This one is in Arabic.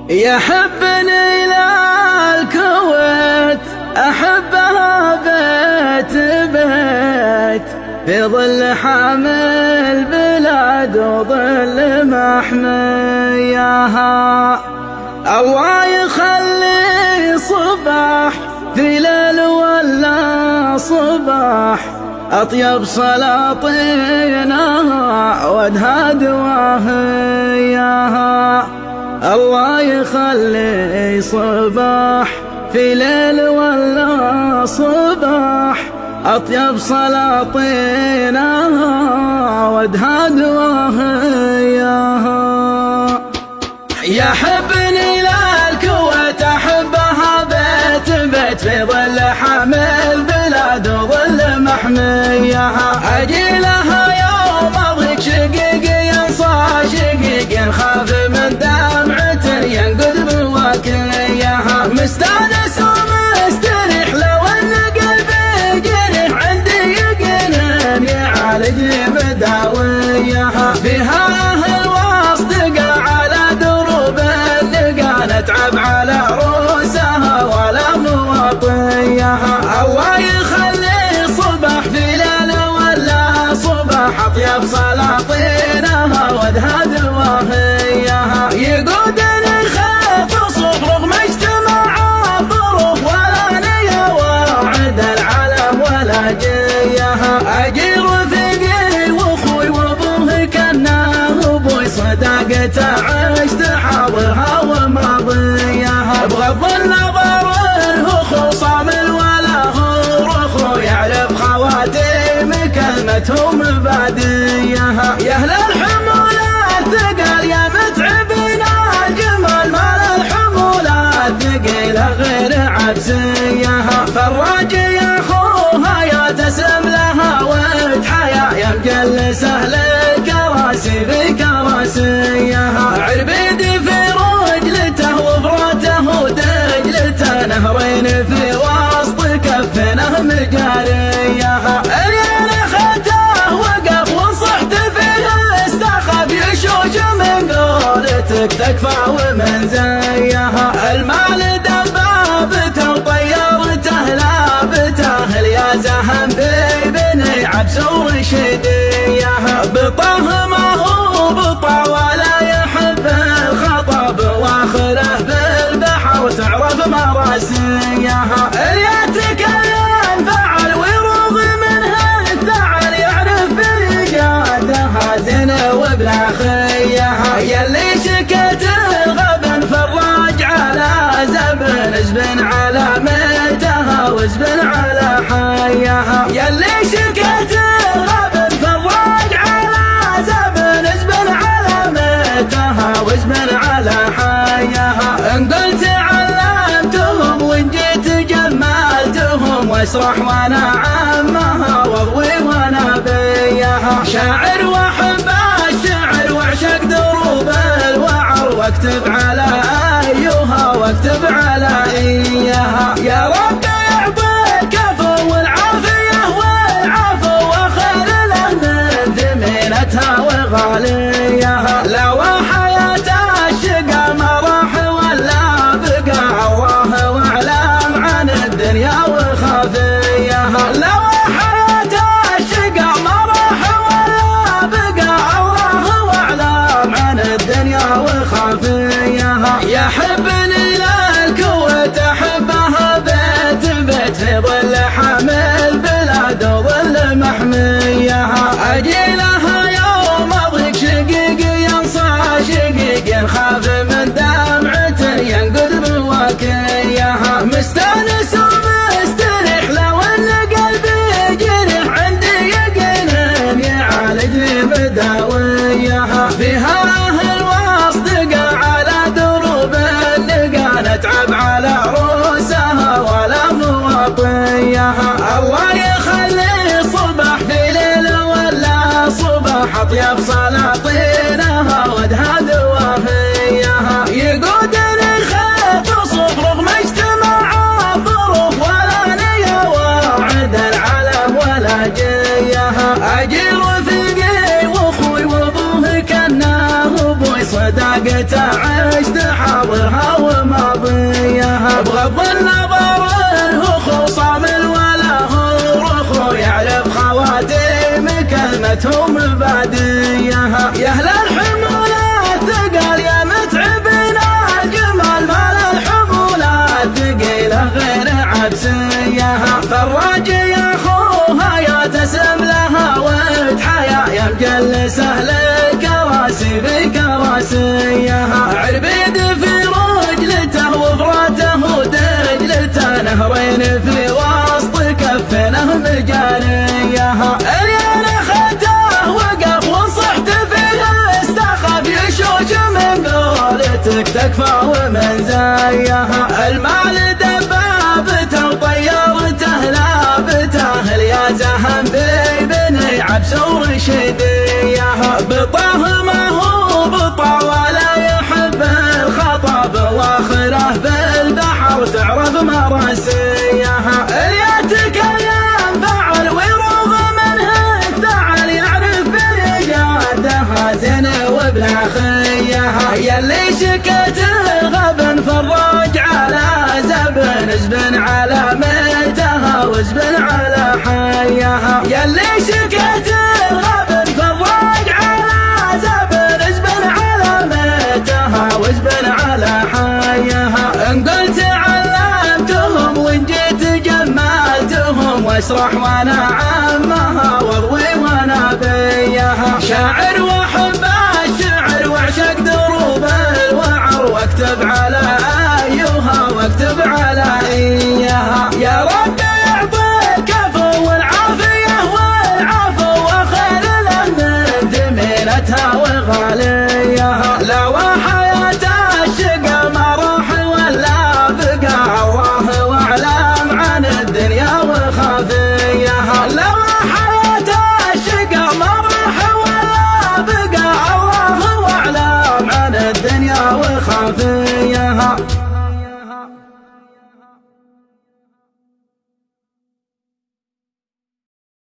يحبني للكويت أحبها بيت بيت، في ظل حامي البلاد وظل محميها. الله يخلي صباح في ليل ولا صباح، أطيب سلاطينها وادها دواهيها. الله يخلي صباح في ليل ولا صباح، أطيب سلاطينها وادها دواهيها. يحبني للكويت أحبها بيت بيت، في ظل حامي البلاد وظل محميها. أجي لها يوم أضيق شقيقي صار شقيق، خاف من دمعة ينقذ بواكيها. مستانس ومستريح لو ان قلبي جريح، عندي يقين يعالجني مداويها. فيها أهل واصدقاء على دروب اللقا، نتعب على روسها ولا مواطيها. الله يخلي صباح في ليل ولا صباح، أطيب سلاطينها وادها دواهيها. يقودني خيط صوف رغم اجتماع الظروف، ولا نية واعد العلم ولا جيها. أجي رفيقي واخوي وابوه كانه ابوي، صداقته عشت حاضرها وماضيها. بغض النظر هو خصامل ولا هو رخو، يعرف خواتيم كلمتهم مباديها. يا اهل الحمولات ثقل يا متعبين الجمال، مال الحمولات ثقيله غير عبسيها. فالراجي يا اخوها يا تسلم لها وتحيا، يا مجلسه للكراسي في كراسيها. عربيدي في رجلته وفراته ودجلته، نهرين في وسط كفنه مجاريها. الين خته وقف وصحت فيه استخف، يشوش من قولتك تكفى ومن زيها. المال دبابته وطيارته لابته، يا زهم ببني عبس ورشديها. بطه ما هو بطا ولا يحب الخطب، واخره بالبحر تعرف مراسيها. الياتك ينفعل ويروض منها الثعل، يعرف برجادها زين وبلا خيها. يلي شكت الغبن فالراج على زبن، زبن على ميتها وزبن على حيها. يلي شكت الغبن فالراج على زبن، زبن على ميتها وزبن على حيها. ان قلت علمتهم وان جيت جمالتهم، واسرح وانا عمها واضوي وانا بيها. شاعر واحب الشعر واعشق دروب الوعر، واكتب على ايها واكتب على اياها. يا رب يعطيك العفو والعافيه والعفو، وخير له من ثمينتها وغاليها. لو حياة الشقا ما راح ولا بقى، الله واعلم عن الدنيا وخفيها. لو حياة الشقا ما راح ولا بقى، الله واعلم عن الدنيا وخفيها. يحبني للكويت أحبها بيت بيت، في ظل حامي البلاد وظل محميها. أجي لها يوم أضيق شقيقي صار شقيق، خاف من دمعة ينقذ بواكيها. مستانس ومستريح لو ان قلبي جريح، عندي يقين يعالجني مداويها. فيها أهل واصدقاء على دروب اللقا، نتعب على روسها ولا مواطيها. الله يخلي صباح في ليل ولا صباح، أطيب سلاطينها وادها دواهيها. يقودني خيط صوف رغم اجتماع الظروف، ولا نية واعد العلم ولا جيها. أجي رفيقي واخوي وابوه كانه ابوي، صداقته عشت حاضرها وباديها. يا أهل الحمولات ثقال يا متعبين الجمال، مال الحمولات ثقيلة غير عبسيها. فالراجي يا أخوها يا تسلم لها وتحيا، يا مجلسه للكراسي في كراسيها. عربيد في رجلته وفراته ودجلته، نهرين في وسط كفنه مجانيها. اليان خته وقف وصحت فيه استخف، يشوش من قولتك تكفى ومن زيها. المال دبابته وطيارته لابته، اليازهم في بني عبس ورشديها. بطاه ما هو بطا ولا يحب الخطب، واخره في البحر تعرف مراسيها. الياتك ينفعل ويروغ منه الثعل، يعرف برجادها زين وبلا خيها. يلي شكت الغبن فالراج على زبن، زبن على ميتها وزبن على حيها. يلي شكت الغبن فالراج على زبن، زبن على ميتها وزبن على حيها. ان قلت علمتهم وان جيت جمالتهم، واسرح وانا عمها واضوي وانا بيها. شاعر واحب الشعر واعشق دروب الوعر، واكتب على ايها واكتب على اياها. يا رب يعطيك العفو والعافيه والعفو، وخير له من ثمينتها وغاليها. لا وحياة الشقا ما راح ولا بقى، الله واعلم عن الدنيا وخفيها. لا وحياة الشقا ما راح ولا بقى، الله واعلم عن الدنيا وخفيها.